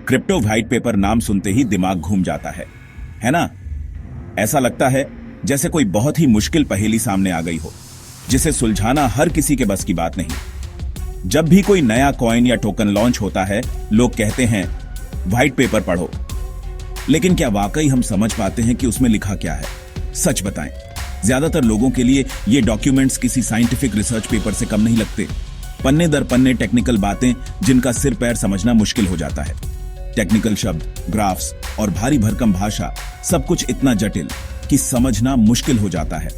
Crypto white paper नाम सुनते ही दिमाग घूम जाता है ना? ऐसा लगता है जैसे कोई बहुत ही मुश्किल पहेली सामने आ गई हो, जिसे सुलझाना हर किसी के बस की बात नहीं। जब भी कोई नया कॉइन या टोकन लॉन्च होता है, लोग कहते हैं व्हाइट पेपर पढ़ो। लेकिन क्या वाकई हम समझ पाते हैं कि उसमें लिखा क्या है? सच बताएं, ज्यादातर लोगों के लिए ये डॉक्यूमेंट्स किसी साइंटिफिक रिसर्च पेपर से कम नहीं लगते। पन्ने दर पन्ने टेक्निकल बातें जिनका सिर पैर समझना मुश्किल हो जाता है। टेक्निकल शब्द, ग्राफ्स और भारी भरकम भाषा, सब कुछ इतना जटिल कि समझना मुश्किल हो जाता है।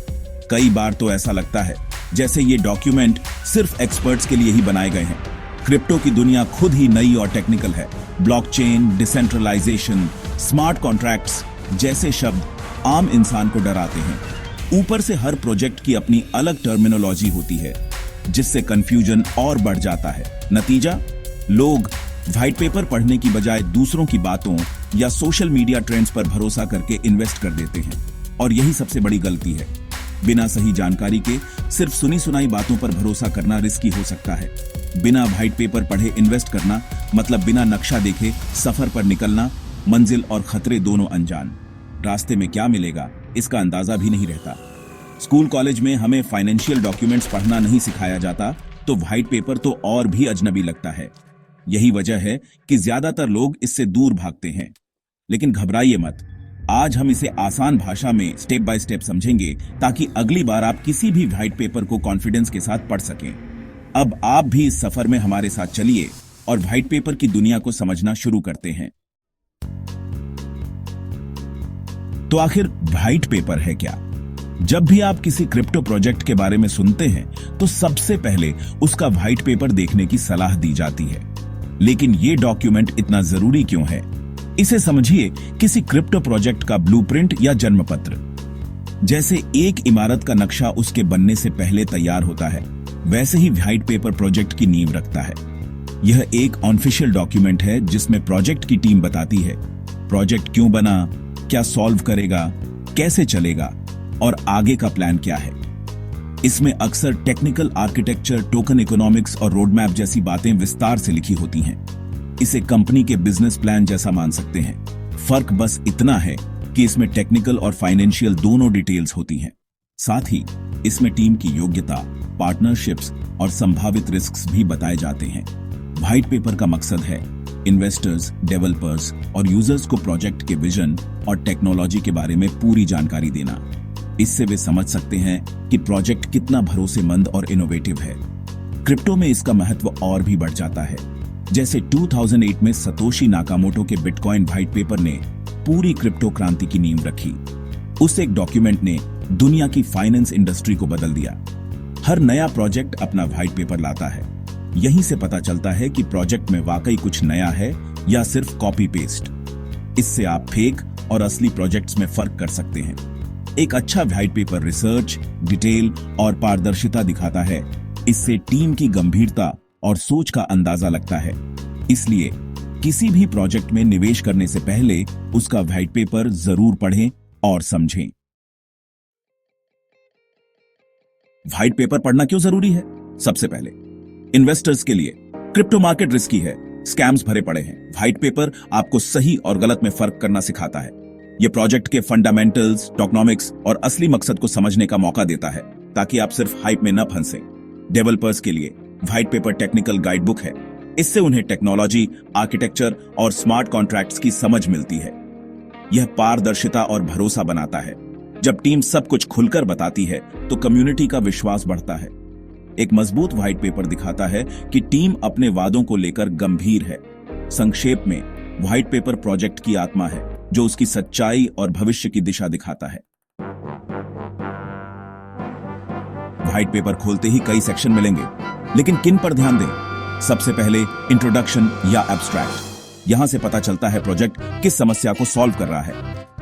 कई बार तो ऐसा लगता है जैसे ये डॉक्यूमेंट सिर्फ एक्सपर्ट्स के लिए ही बनाए गए हैं। क्रिप्टो की दुनिया खुद ही नई और टेक्निकल है। ब्लॉकचेन, डिसेंट्रलाइजेशन, स्मार्ट कॉन्ट्रैक्ट्स जैसे शब्द आम इंसान को डराते हैं। ऊपर से हर प्रोजेक्ट की अपनी अलग टर्मिनोलॉजी होती है, जिससे कंफ्यूजन और बढ़ जाता है। नतीजा, लोग व्हाइट पेपर पढ़ने की बजाय दूसरों की बातों या सोशल मीडिया ट्रेंड्स पर भरोसा करके इन्वेस्ट कर देते हैं। और यही सबसे बड़ी गलती है। बिना सही जानकारी के सिर्फ सुनी सुनाई बातों पर भरोसा करना रिस्की हो सकता है। बिना व्हाइट पेपर पढ़े इन्वेस्ट करना मतलब बिना नक्शा देखे सफर पर निकलना, मंजिल और खतरे दोनों अनजान। रास्ते में क्या मिलेगा इसका अंदाजा भी नहीं रहता। स्कूल कॉलेज में हमें फाइनेंशियल डॉक्यूमेंट्स पढ़ना नहीं सिखाया जाता, तो व्हाइट पेपर तो और भी अजनबी लगता है। यही वजह है कि ज्यादातर लोग इससे दूर भागते हैं। लेकिन घबराइए मत, आज हम इसे आसान भाषा में स्टेप बाय स्टेप समझेंगे, ताकि अगली बार आप किसी भी व्हाइट पेपर को कॉन्फिडेंस के साथ पढ़ सकें। अब आप भी इस सफर में हमारे साथ चलिए और व्हाइट पेपर की दुनिया को समझना शुरू करते हैं। तो आखिर व्हाइट पेपर है क्या? जब भी आप किसी क्रिप्टो प्रोजेक्ट के बारे में सुनते हैं, तो सबसे पहले उसका व्हाइट पेपर देखने की सलाह दी जाती है। लेकिन ये डॉक्यूमेंट इतना जरूरी क्यों है? इसे समझिए किसी क्रिप्टो प्रोजेक्ट का ब्लूप्रिंट या जन्मपत्र। जैसे एक इमारत का नक्शा उसके बनने से पहले तैयार होता है, वैसे ही व्हाइट पेपर प्रोजेक्ट की नींव रखता है। यह एक ऑफिशियल डॉक्यूमेंट है जिसमें प्रोजेक्ट की टीम बताती है प्रोजेक्ट क्यों बना, क्या सॉल्व करेगा, कैसे चलेगा और आगे का प्लान क्या है। इसमें अक्सर टेक्निकल आर्किटेक्चर, टोकन इकोनॉमिक्स और रोड मैप जैसी बातें विस्तार से लिखी होती हैं। इसे कंपनी के बिजनेस प्लान जैसा मान सकते हैं। फर्क बस इतना है कि इसमें टेक्निकल और फाइनेंशियल दोनों डिटेल्स होती हैं। साथ ही इसमें टीम की योग्यता, पार्टनरशिप्स और संभावित रिस्क्स भी बताए जाते हैं। व्हाइट पेपर का मकसद है इन्वेस्टर्स, डेवलपर्स और यूजर्स को प्रोजेक्ट के विजन और टेक्नोलॉजी के बारे में पूरी जानकारी देना। इससे वे समझ सकते हैं कि प्रोजेक्ट कितना भरोसेमंद और इनोवेटिव है। क्रिप्टो में इसका महत्व और भी बढ़ जाता है। जैसे 2008 में सतोशी नाकामोटो के बिटकॉइन व्हाइट पेपर ने पूरी क्रिप्टो क्रांति की नींव रखी। उस एक डॉक्यूमेंट ने दुनिया की फाइनेंस इंडस्ट्री को बदल दिया। हर नया प्रोजेक्ट अपना व्हाइट पेपर लाता है। यहीं से पता चलता है कि प्रोजेक्ट में वाकई कुछ नया है या सिर्फ कॉपी पेस्ट। इससे आप फेक और असली प्रोजेक्ट्स में फर्क कर सकते हैं। एक अच्छा व्हाइट पेपर रिसर्च, डिटेल और पारदर्शिता दिखाता है। इससे टीम की गंभीरता और सोच का अंदाजा लगता है। इसलिए किसी भी प्रोजेक्ट में निवेश करने से पहले उसका व्हाइट पेपर जरूर पढ़ें और समझें। व्हाइट पेपर पढ़ना क्यों जरूरी है? सबसे पहले इन्वेस्टर्स के लिए क्रिप्टो मार्केट रिस्की है, स्कैम्स भरे पड़े हैं। व्हाइट पेपर आपको सही और गलत में फर्क करना सिखाता है। यह प्रोजेक्ट के फंडामेंटल्स, टोकनॉमिक्स और असली मकसद को समझने का मौका देता है, ताकि आप सिर्फ हाइप में न फंसें। डेवलपर्स के लिए व्हाइट पेपर टेक्निकल गाइडबुक है। इससे उन्हें टेक्नोलॉजी, आर्किटेक्चर और स्मार्ट कॉन्ट्रैक्ट्स की समझ मिलती है। यह पारदर्शिता और भरोसा बनाता है। जब टीम सब कुछ खुलकर बताती है, तो कम्युनिटी का विश्वास बढ़ता है। एक मजबूत व्हाइट पेपर दिखाता है कि टीम अपने वादों को लेकर गंभीर है। संक्षेप में, व्हाइट पेपर प्रोजेक्ट की आत्मा है, जो उसकी सच्चाई और भविष्य की दिशा दिखाता है। व्हाइट पेपर खोलते ही कई सेक्शन मिलेंगे, लेकिन किन पर ध्यान दें? सबसे पहले इंट्रोडक्शन या एब्स्ट्रैक्ट। यहां से पता चलता है प्रोजेक्ट किस समस्या को सॉल्व कर रहा है।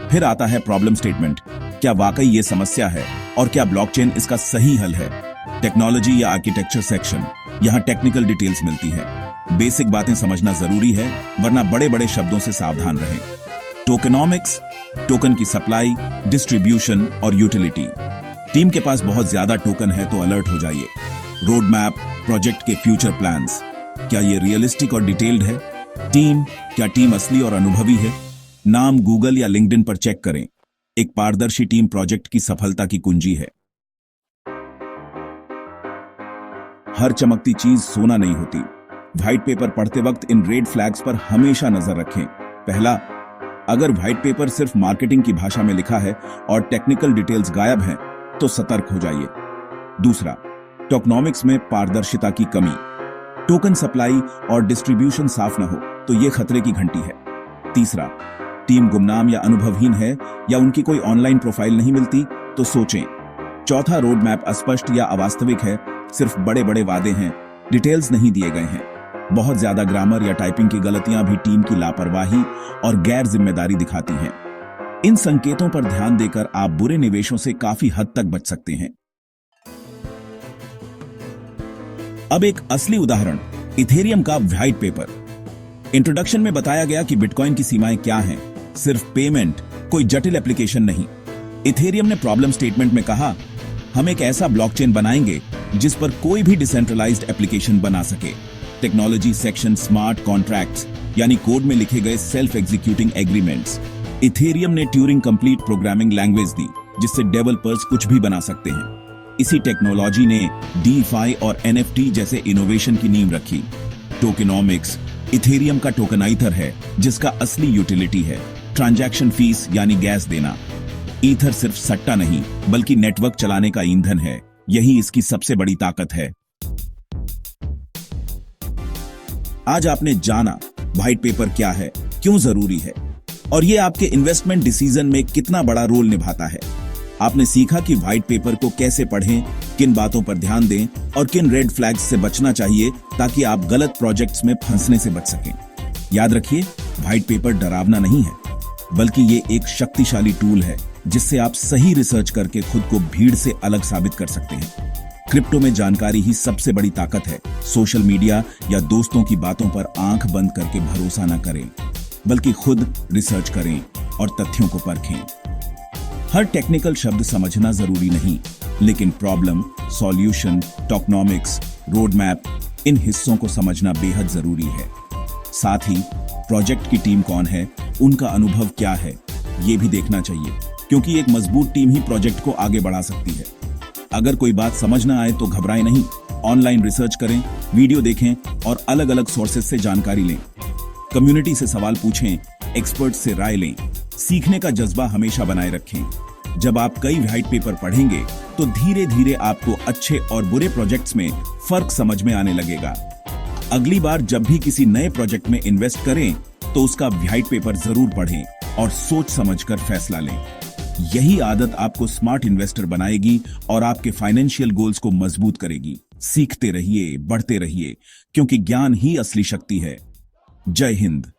फिर आता है प्रॉब्लम स्टेटमेंट। क्या वाकई ये समस्या है और क्या ब्लॉकचेन इसका सही हल है? टेक्नोलॉजी या आर्किटेक्चर सेक्शन। यहां टेक्निकल डिटेल्स मिलती है। बेसिक बातें समझना जरूरी है, वरना बड़े बड़े शब्दों से सावधान रहें। टोकेनॉमिक्स, टोकन की सप्लाई, डिस्ट्रीब्यूशन और यूटिलिटी। टीम के पास बहुत ज्यादा टोकन है तो अलर्ट हो जाइए। रोड मैप, प्रोजेक्ट के फ्यूचर प्लान्स। क्या ये रियलिस्टिक और डिटेल्ड है? टीम, क्या टीम असली और अनुभवी है? नाम गूगल या लिंक्डइन पर चेक करें। एक पारदर्शी टीम प्रोजेक्ट की सफलता की कुंजी है। हर चमकती चीज सोना नहीं होती। व्हाइट पेपर पढ़ते वक्त इन रेड फ्लैग्स पर हमेशा नजर रखें। पहला, अगर व्हाइट पेपर सिर्फ मार्केटिंग की भाषा में लिखा है और टेक्निकल डिटेल्स गायब हैं, तो सतर्क हो जाइए। दूसरा, टोकनॉमिक्स में पारदर्शिता की कमी। टोकन सप्लाई और डिस्ट्रीब्यूशन साफ न हो तो यह खतरे की घंटी है। तीसरा, टीम गुमनाम या अनुभवहीन है या उनकी कोई ऑनलाइन प्रोफाइल नहीं मिलती तो सोचें। चौथा, रोड मैप अस्पष्ट या अवास्तविक है, सिर्फ बड़े बड़े वादे हैं, डिटेल्स नहीं दिए गए हैं। बहुत ज्यादा ग्रामर या टाइपिंग की गलतियां भी टीम की लापरवाही और गैर जिम्मेदारी दिखाती हैं। इन संकेतों पर ध्यान देकर आप बुरे निवेशों से काफी हद तक बच सकते हैं। अब एक असली उदाहरण, इथेरियम का व्हाइट पेपर। इंट्रोडक्शन में बताया गया कि बिटकॉइन की सीमाएं क्या हैं, सिर्फ पेमेंट, कोई जटिल एप्लीकेशन नहीं। इथेरियम ने प्रॉब्लम स्टेटमेंट में कहा, हम एक ऐसा ब्लॉकचेन बनाएंगे जिस पर कोई भी डिसेंट्रलाइज्ड एप्लीकेशन बना सके। टेक्नोलॉजी सेक्शन स्मार्ट कॉन्ट्रैक्ट्स, यानी कोड में लिखे गए सेल्फ एग्जीक्यूटिंग एग्रीमेंट्स। इथेरियम ने ट्यूरिंग कंप्लीट प्रोग्रामिंग लैंग्वेज दी, जिससे डेवलपर्स कुछ भी बना सकते हैं। इसी टेक्नोलॉजी ने डीफाई और एनएफटी जैसे इनोवेशन की नींव रखी। टोकेनॉमिक्स इथेरियम का टोकनाइथर है, जिसका असली यूटिलिटी है ट्रांजैक्शन फीस यानी गैस देना। ईथर सिर्फ सट्टा नहीं, बल्कि नेटवर्क चलाने का ईंधन है। यही इसकी सबसे बड़ी ताकत है। आज आपने जाना व्हाइट पेपर क्या है, क्यों जरूरी है, और यह आपके इन्वेस्टमेंट डिसीजन में कितना बड़ा रोल निभाता है। आपने सीखा कि व्हाइट पेपर को कैसे पढ़ें, किन बातों पर ध्यान दें और किन रेड फ्लैग्स से बचना चाहिए ताकि आप गलत प्रोजेक्ट्स में फंसने से बच सकें। याद रखिए, व्हाइट पेपर डरावना नहीं है, बल्कि ये एक शक्तिशाली टूल है जिससे आप सही रिसर्च करके खुद को भीड़ से अलग साबित कर सकते हैं। क्रिप्टो में जानकारी ही सबसे बड़ी ताकत है। सोशल मीडिया या दोस्तों की बातों पर आंख बंद करके भरोसा न करें, बल्कि खुद रिसर्च करें और तथ्यों को परखें। हर टेक्निकल शब्द समझना जरूरी नहीं, लेकिन problem, solution, tokenomics, road map, इन हिस्सों को समझना बेहद जरूरी है। साथ ही प्रोजेक्ट की टीम कौन है, उनका अनुभव क्या है, ये भी देखना चाहिए, क्योंकि एक मजबूत टीम ही प्रोजेक्ट को आगे बढ़ा सकती है। अगर कोई बात समझ ना आए तो घबराएं नहीं, ऑनलाइन रिसर्च करें, वीडियो देखें और अलग अलग सोर्सेज से जानकारी लें। कम्युनिटी से सवाल पूछें, एक्सपर्ट से राय लें। सीखने का जज्बा हमेशा बनाए रखें। जब आप कई व्हाइट पेपर पढ़ेंगे तो धीरे धीरे आपको अच्छे और बुरे प्रोजेक्ट्स में फर्क समझ में आने लगेगा। अगली बार जब भी किसी नए प्रोजेक्ट में इन्वेस्ट करें तो उसका व्हाइट पेपर जरूर पढ़ें और सोच समझकर फैसला लें। यही आदत आपको स्मार्ट इन्वेस्टर बनाएगी और आपके फाइनेंशियल गोल्स को मजबूत करेगी। सीखते रहिए, बढ़ते रहिए, क्योंकि ज्ञान ही असली शक्ति है। जय हिंद।